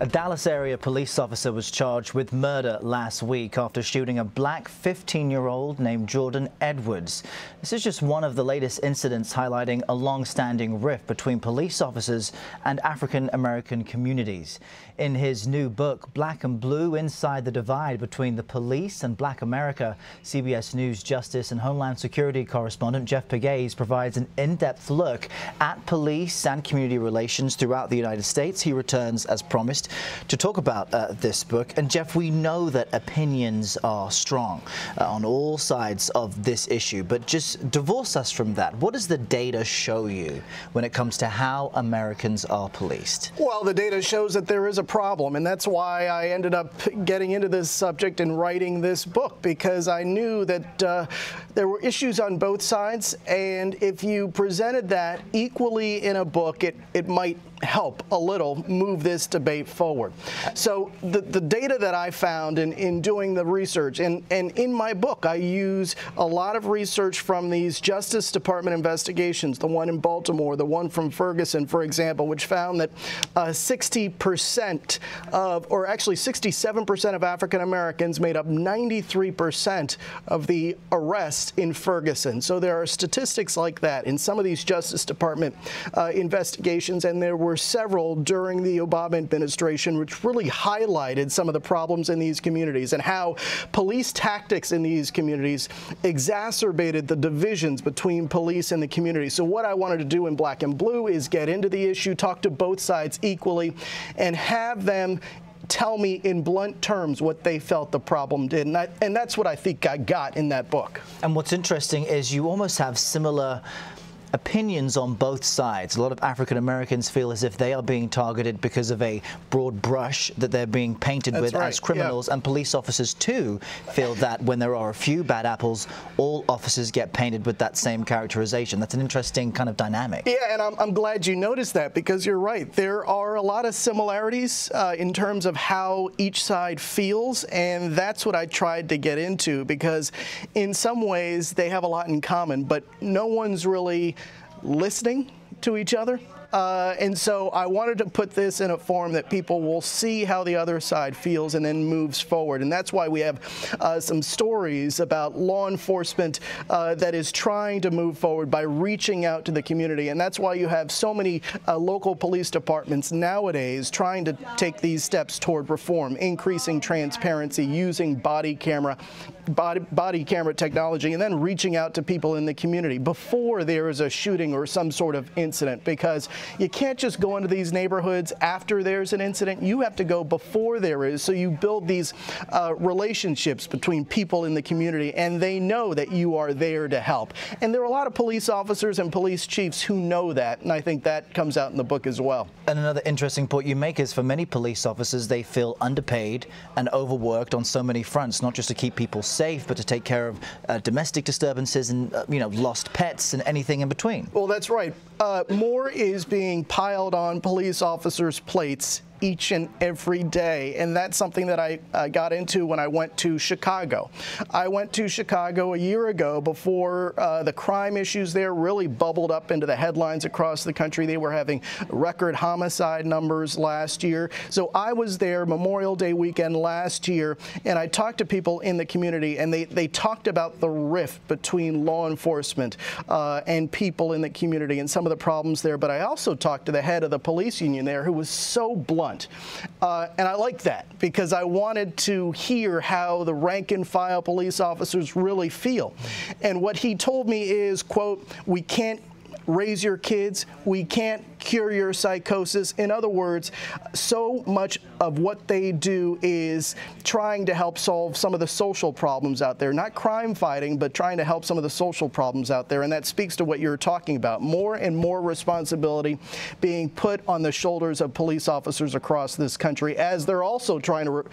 A Dallas area police officer was charged with murder last week after shooting a black 15-year-old named Jordan Edwards. This is just one of the latest incidents highlighting a long-standing rift between police officers and African-American communities. In his new book, Black and Blue: Inside the Divide Between the Police and Black America, CBS News Justice and Homeland Security correspondent Jeff Pegues provides an in-depth look at police and community relations throughout the United States. He returns, as promised, to talk about this book. And Jeff, we know that opinions are strong on all sides of this issue, but just divorce us from that. What does the data show you when it comes to how Americans are policed? Well, the data shows that there is a problem, and that's why I ended up getting into this subject and writing this book, because I knew that there were issues on both sides, and if you presented that equally in a book, it might help a little move this debate forward. So the data that I found in doing the research, and in my book, I use a lot of research from these Justice Department investigations, the one in Baltimore, the one from Ferguson, for example, which found that 60% of, or actually 67% of African Americans made up 93% of the arrests in Ferguson. So there are statistics like that in some of these Justice Department investigations, and there were several during the Obama administration which really highlighted some of the problems in these communities and how police tactics in these communities exacerbated the divisions between police and the community. So what I wanted to do in Black and Blue is get into the issue, talk to both sides equally, and have them tell me in blunt terms what they felt the problem did. And that's what I think I got in that book. And what's interesting is you almost have similar opinions on both sides. A lot of African Americans feel as if they are being targeted because of a broad brush that they're being painted with as criminals, and police officers too feel that when there are a few bad apples, all officers get painted with that same characterization. That's an interesting kind of dynamic. Yeah, and I'm glad you noticed that, because you're right. There are a lot of similarities in terms of how each side feels, and that's what I tried to get into, because in some ways they have a lot in common, but no one's really listening to each other. And so I wanted to put this in a form that people will see how the other side feels and then moves forward. And that's why we have some stories about law enforcement that is trying to move forward by reaching out to the community. And that's why you have so many local police departments nowadays trying to take these steps toward reform, increasing transparency, using body camera technology, and then reaching out to people in the community before there is a shooting or some sort of incident, because you can't just go into these neighborhoods after there's an incident. You have to go before there is, so you build these relationships between people in the community, and they know that you are there to help. And there are a lot of police officers and police chiefs who know that, and I think that comes out in the book as well. And another interesting point you make is, for many police officers, they feel underpaid and overworked on so many fronts, not just to keep people safe, but to take care of domestic disturbances and lost pets and anything in between. Well, that's right. More is being piled on police officers' plates each and every day, and that's something that I got into when I went to Chicago. I went to Chicago a year ago before the crime issues there really bubbled up into the headlines across the country. They were having record homicide numbers last year. So I was there Memorial Day weekend last year, and I talked to people in the community, and they talked about the rift between law enforcement and people in the community and some of the problems there. But I also talked to the head of the police union there, who was so blunt. And I like that, because I wanted to hear how the rank and file police officers really feel. And what he told me is, quote, "We can't raise your kids, we can't cure your psychosis." In other words, so much of what they do is trying to help solve some of the social problems out there. Not crime fighting, but trying to help some of the social problems out there. And that speaks to what you're talking about. More and more responsibility being put on the shoulders of police officers across this country, as they're also trying to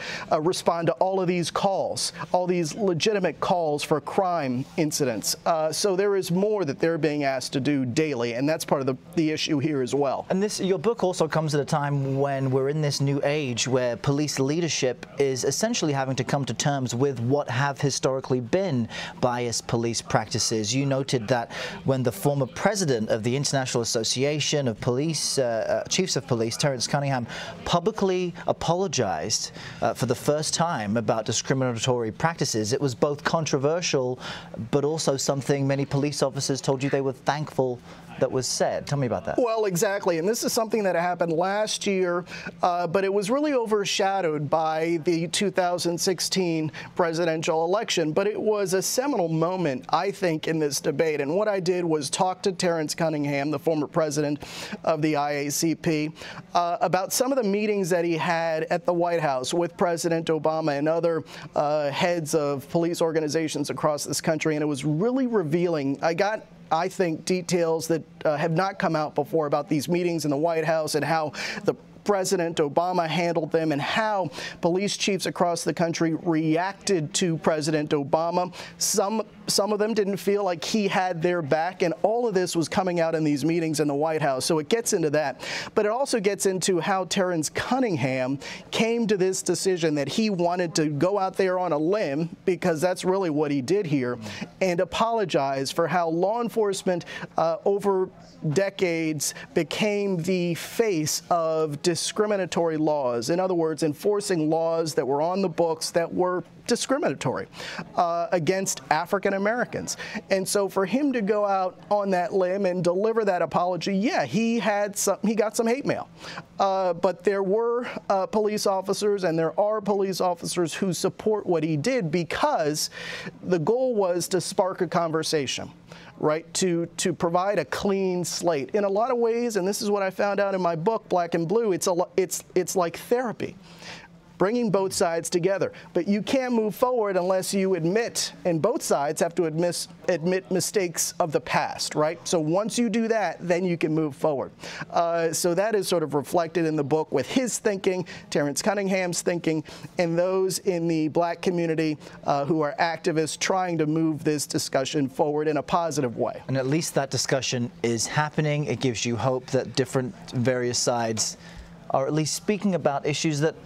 respond to all of these calls, all these legitimate calls for crime incidents. So there is more that they're being asked to do daily, and that's part of the issue here as well. well. And your book also comes at a time when we're in this new age where police leadership is essentially having to come to terms with what have historically been biased police practices. You noted that when the former president of the International Association of Police, Chiefs of Police, Terrence Cunningham, publicly apologized for the first time about discriminatory practices, it was both controversial but also something many police officers told you they were thankful that was said. Tell me about that. Well, exactly. And this is something that happened last year, but it was really overshadowed by the 2016 presidential election. But it was a seminal moment, I think, in this debate. And what I did was talk to Terrence Cunningham, the former president of the IACP, about some of the meetings that he had at the White House with President Obama and other heads of police organizations across this country. And it was really revealing. I think, details that have not come out before about these meetings in the White House and how the President Obama handled them and how police chiefs across the country reacted to President Obama. Some of them didn't feel like he had their back, and all of this was coming out in these meetings in the White House. So it gets into that. But it also gets into how Terrence Cunningham came to this decision that he wanted to go out there on a limb, because that's really what he did here, and apologize for how law enforcement over decades became the face of discriminatory laws. In other words, enforcing laws that were on the books that were discriminatory against African Americans. And so for him to go out on that limb and deliver that apology, yeah, he got some hate mail. But there were police officers, and there are police officers who support what he did, because the goal was to spark a conversation, right, to provide a clean slate. In a lot of ways, and this is what I found out in my book, Black and Blue, it's like therapy, bringing both sides together. But you can't move forward unless you admit, and both sides have to admit mistakes of the past, right? So once you do that, then you can move forward. So that is sort of reflected in the book with his thinking, Terrence Cunningham's thinking, and those in the black community who are activists trying to move this discussion forward in a positive way. And at least that discussion is happening. It gives you hope that various sides are at least speaking about issues that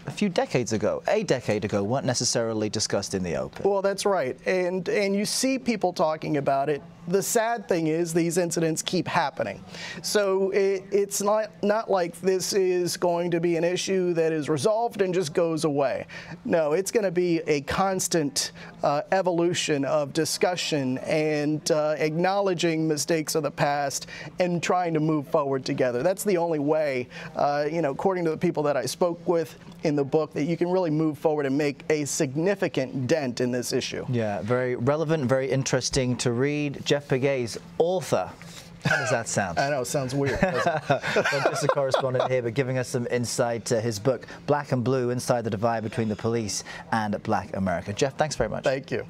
a decade ago, weren't necessarily discussed in the open. Well, that's right. And you see people talking about it. The sad thing is these incidents keep happening. So it's not like this is going to be an issue that is resolved and just goes away. No, it's going to be a constant evolution of discussion and acknowledging mistakes of the past and trying to move forward together. That's the only way, according to the people that I spoke with in the book, that you can really move forward and make a significant dent in this issue. Yeah, very relevant, very interesting to read. Jeff Pegues, author. How does that sound? I know, it sounds weird. Well, just a correspondent here, but giving us some insight to his book, Black and Blue, Inside the Divide Between the Police and Black America. Jeff, thanks very much. Thank you.